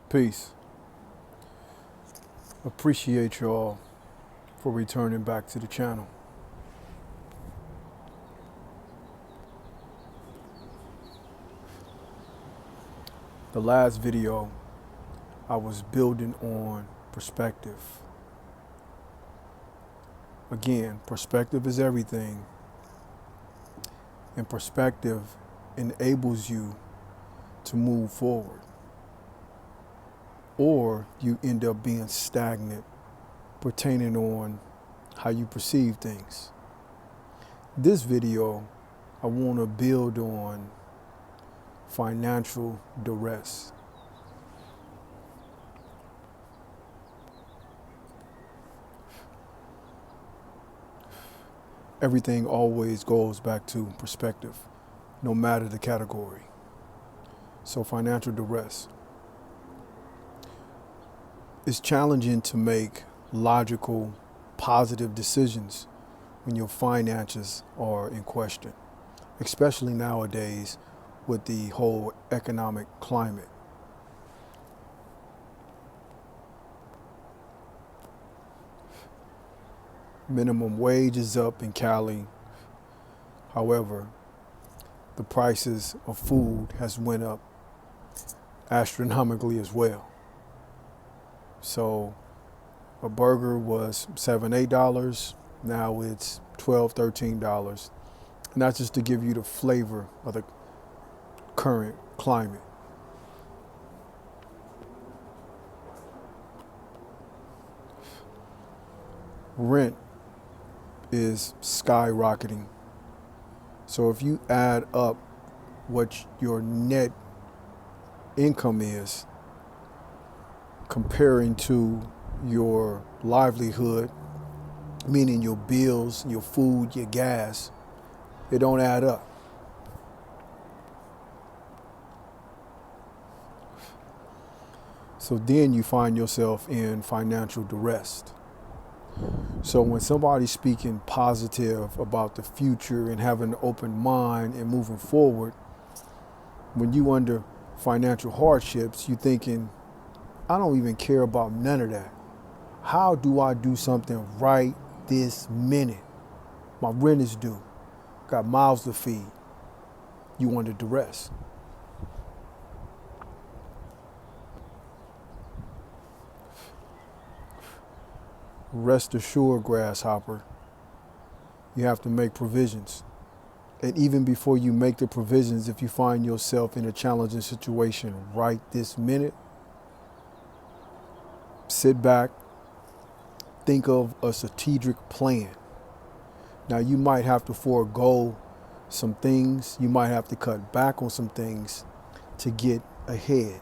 Peace. Appreciate y'all for returning back to the channel. The last video, I was building on perspective. Again, perspective is everything, and perspective enables you to move forward, or you end up being stagnant pertaining on how you perceive things. This video, I want to build on financial duress. Everything always goes back to perspective, no matter the category. So financial duress. It's challenging to make logical, positive decisions when your finances are in question, especially nowadays with the whole economic climate. Minimum wage is up in Cali. However, the prices of food has went up astronomically as well. So a burger was $7, $8. Now it's $12, $13. And that's just to give you the flavor of the current climate. Rent is skyrocketing. So if you add up what your net income is comparing to your livelihood, meaning your bills, your food, your gas, it don't add up. So then you find yourself in financial duress. So when somebody's speaking positive about the future and having an open mind and moving forward, when you under financial hardships, you thinking, I don't even care about none of that. How do I do something right this minute? My rent is due. Got mouths to feed. You under duress. Rest assured, grasshopper, you have to make provisions. And even before you make the provisions, if you find yourself in a challenging situation right this minute, sit back, think of a strategic plan. Now you might have to forego some things, you might have to cut back on some things to get ahead.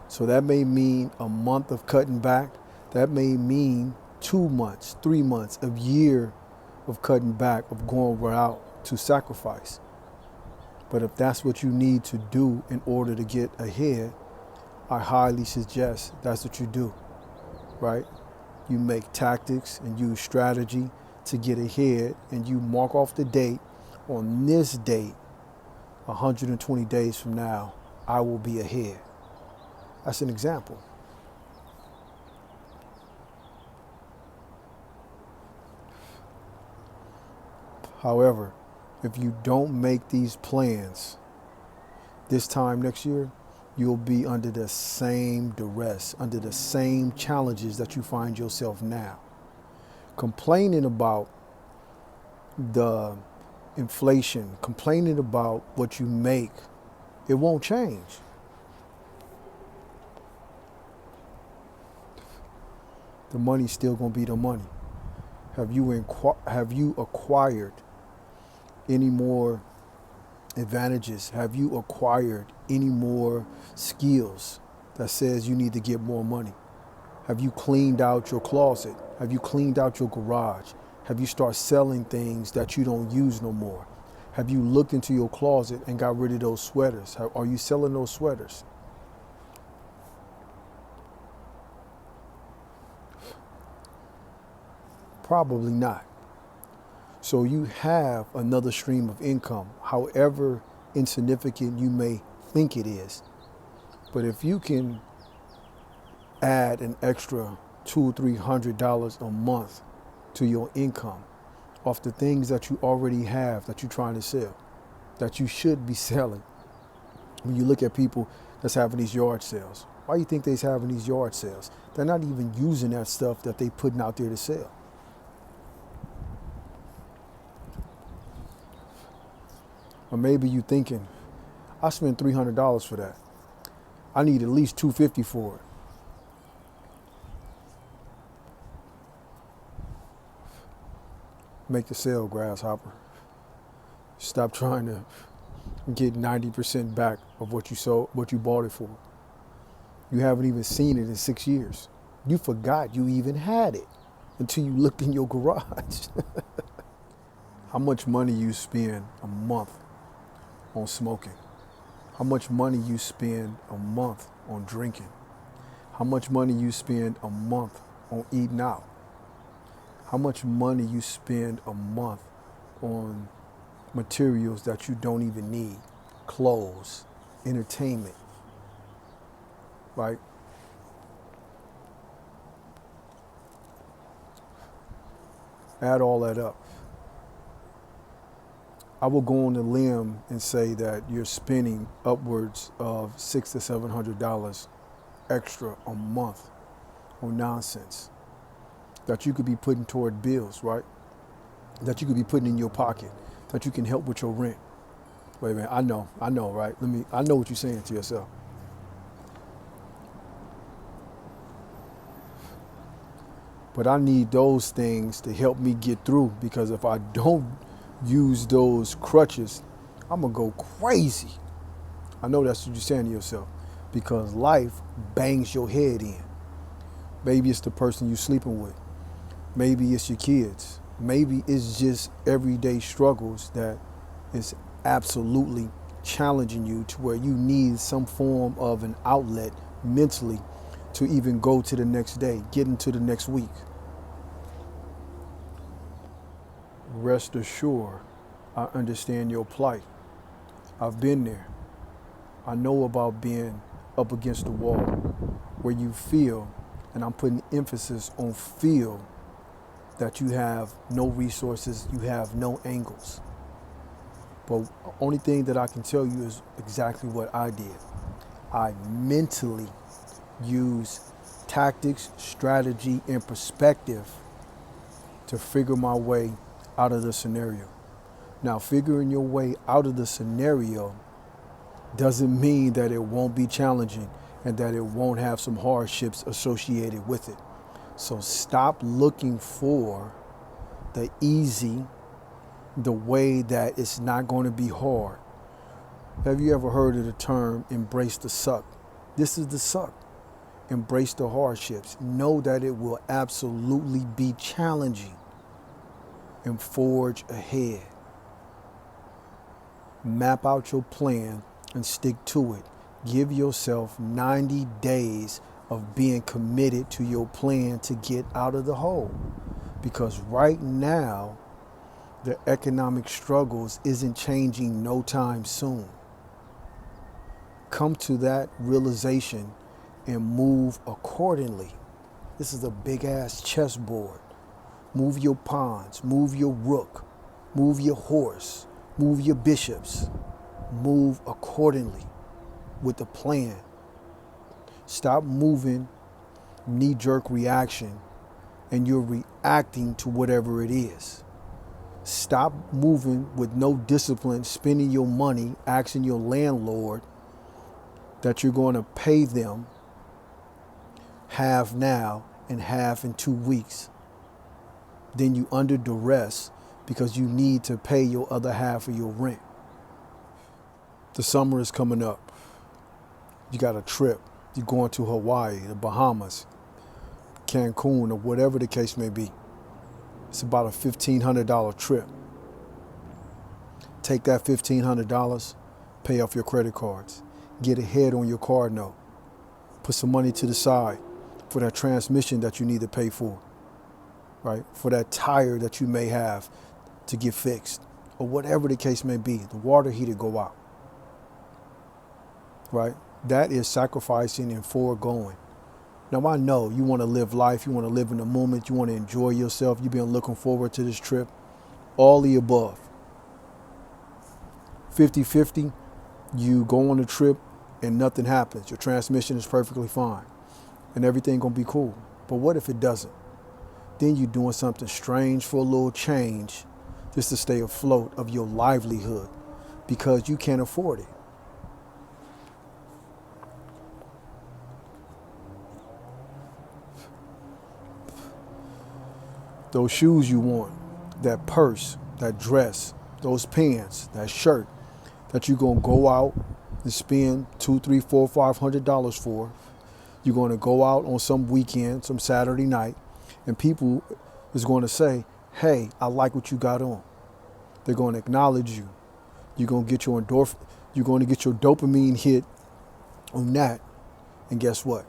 So that may mean a month of cutting back, that may mean 2 months, 3 months, a year of cutting back, of going without to sacrifice. But if that's what you need to do in order to get ahead, I highly suggest that's what you do, right? You make tactics and use strategy to get ahead, and you mark off the date. On this date, 120 days from now, I will be ahead. That's an example. However, if you don't make these plans this time next year, you'll be under the same duress, under the same challenges that you find yourself now. Complaining about the inflation, complaining about what you make, it won't change. The money's still gonna be the money. Have you acquired any more advantages? Have you acquired any more skills that says you need to get more money? Have you cleaned out your closet? Have you cleaned out your garage? Have you started selling things that you don't use no more? Have you looked into your closet and got rid of those sweaters? Are you selling those sweaters? Probably not. So you have another stream of income, however insignificant you may think it is. But if you can add an extra $200-300 a month to your income off the things that you already have that you're trying to sell, that you should be selling. When you look at people that's having these yard sales, why do you think they're having these yard sales? They're not even using that stuff that they putting out there to sell. Or maybe you thinking, I spent $300 for that. I need at least $250 for it. Make the sale, grasshopper. Stop trying to get 90% back of what you sold, what you bought it for. You haven't even seen it in 6 years. You forgot you even had it until you looked in your garage. How much money you spend a month on smoking? How much money you spend a month on drinking? How much money you spend a month on eating out? How much money you spend a month on materials that you don't even need? Clothes, entertainment, right? Add all that up. I will go on a limb and say that you're spending upwards of $600 to $700 extra a month on nonsense that you could be putting toward bills, right? That you could be putting in your pocket, that you can help with your rent. Wait a minute, I know, right? I know what you're saying to yourself. But I need those things to help me get through, because if I don't use those crutches, I'm gonna go crazy. I know that's what you're saying to yourself, because life bangs your head in. Maybe it's the person you're sleeping with. Maybe it's your kids. Maybe it's just everyday struggles that is absolutely challenging you to where you need some form of an outlet mentally to even go to the next day, get into the next week. Rest assured, I understand your plight. I've been there. I know about being up against the wall where you feel, and I'm putting emphasis on feel, that you have no resources, you have no angles. But the only thing that I can tell you is exactly what I did. I mentally used tactics, strategy, and perspective to figure my way out of the scenario. Now, figuring your way out of the scenario doesn't mean that it won't be challenging and that it won't have some hardships associated with it. So stop looking for the easy, the way that it's not going to be hard. Have you ever heard of the term embrace the suck? This is the suck. Embrace the hardships. Know that it will absolutely be challenging, and forge ahead. Map out your plan and stick to it. Give yourself 90 days of being committed to your plan to get out of the hole. Because right now, the economic struggles isn't changing no time soon. Come to that realization and move accordingly. This is a big ass chessboard. Move your pawns, move your rook, move your horse, move your bishops. Move accordingly with the plan. Stop moving knee-jerk reaction and you're reacting to whatever it is. Stop moving with no discipline, spending your money, asking your landlord that you're going to pay them half now and half in 2 weeks. Then you under duress because you need to pay your other half of your rent. The summer is coming up. You got a trip. You're going to Hawaii, the Bahamas, Cancun, or whatever the case may be. It's about a $1,500 trip. Take that $1,500, pay off your credit cards, get ahead on your card note, put some money to the side for that transmission that you need to pay for, right? For that tire that you may have to get fixed, or whatever the case may be, the water heater go out, right? That is sacrificing and foregoing Now I know you want to live life, you want to live in the moment, you want to enjoy yourself, you've been looking forward to this trip, all the above. 50-50, you go on a trip and nothing happens. Your transmission is perfectly fine and everything gonna be cool. But what if it doesn't? Then you're doing something strange for a little change just to stay afloat of your livelihood because you can't afford it. Those shoes you want, that purse, that dress, those pants, that shirt that you're gonna go out and spend $200, $300, $400, $500 for. You're gonna go out on some weekend, some Saturday night, and people is gonna say, hey, I like what you got on. They're gonna acknowledge you. You're gonna get your you're gonna get your dopamine hit on that. And guess what?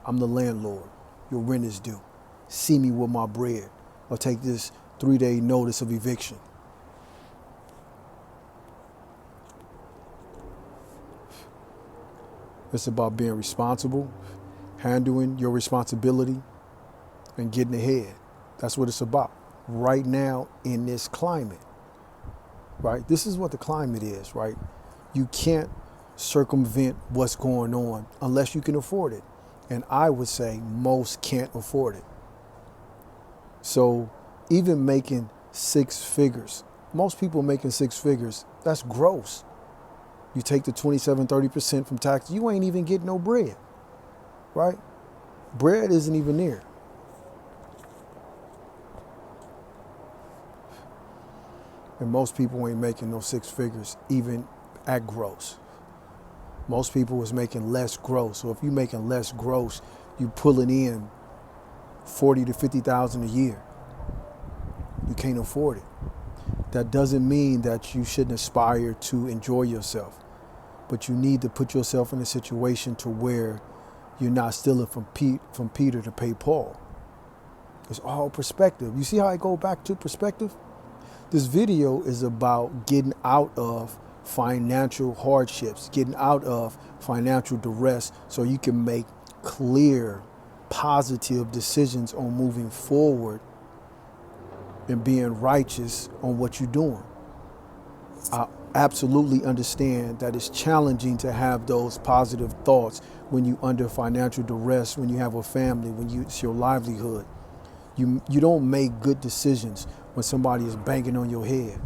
I'm the landlord. Your rent is due. See me with my bread, or take this 3-day notice of eviction. It's about being responsible, handling your responsibility, and getting ahead. That's what it's about right now in this climate, right? This is what the climate is, right? You can't circumvent what's going on unless you can afford it. And I would say most can't afford it. So even making 6 figures, most people making 6 figures, that's gross. You take the 27, 30% from tax, you ain't even getting no bread, right? Bread isn't even there. And most people ain't making no 6 figures, even at gross. Most people is making less gross. So if you're making less gross, you pulling in 40 to 50,000 a year. You can't afford it. That doesn't mean that you shouldn't aspire to enjoy yourself, but you need to put yourself in a situation to where you're not stealing from Peter to pay Paul. It's all perspective. You see how I go back to perspective? This video is about getting out of financial hardships, getting out of financial duress so you can make clear, positive decisions on moving forward and being righteous on what you're doing. I absolutely understand that it's challenging to have those positive thoughts when you're under financial duress, when you have a family, when it's your livelihood. You don't make good decisions when somebody is banging on your head.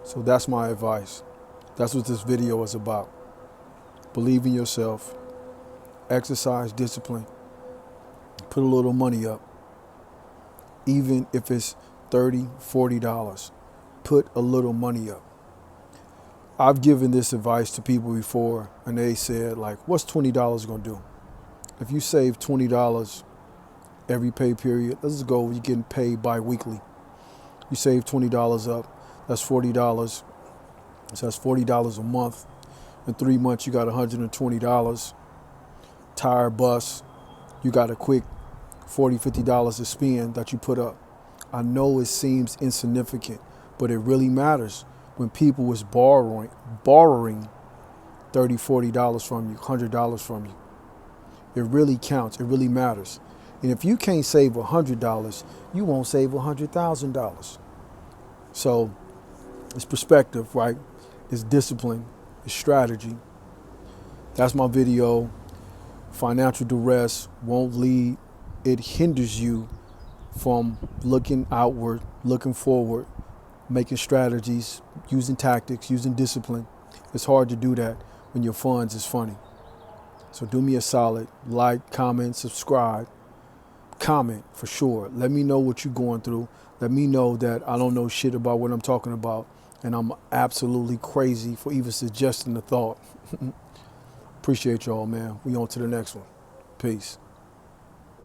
So that's my advice. That's what this video is about. Believe in yourself, exercise discipline, put a little money up. Even if it's $30, $40, put a little money up. I've given this advice to people before and they said, like, what's $20 gonna do? If you save $20 every pay period, let's just go, you're getting paid bi-weekly. You save $20 up, that's $40. So that's $40 a month. In 3 months, you got $120. Tire bust, you got a quick $40, $50 to spend that you put up. I know it seems insignificant, but it really matters when people was borrowing $30, $40 from you, $100 from you. It really counts. It really matters. And if you can't save $100, you won't save $100,000. So it's perspective, right? It's discipline. It's strategy. That's my video. Financial duress won't lead. It hinders you from looking outward, looking forward, making strategies, using tactics, using discipline. It's hard to do that when your funds is funny. So do me a solid, like, comment, subscribe. Comment for sure. Let me know what you're going through. Let me know that I don't know shit about what I'm talking about and I'm absolutely crazy for even suggesting the thought. Appreciate y'all, man. We on to the next one. Peace.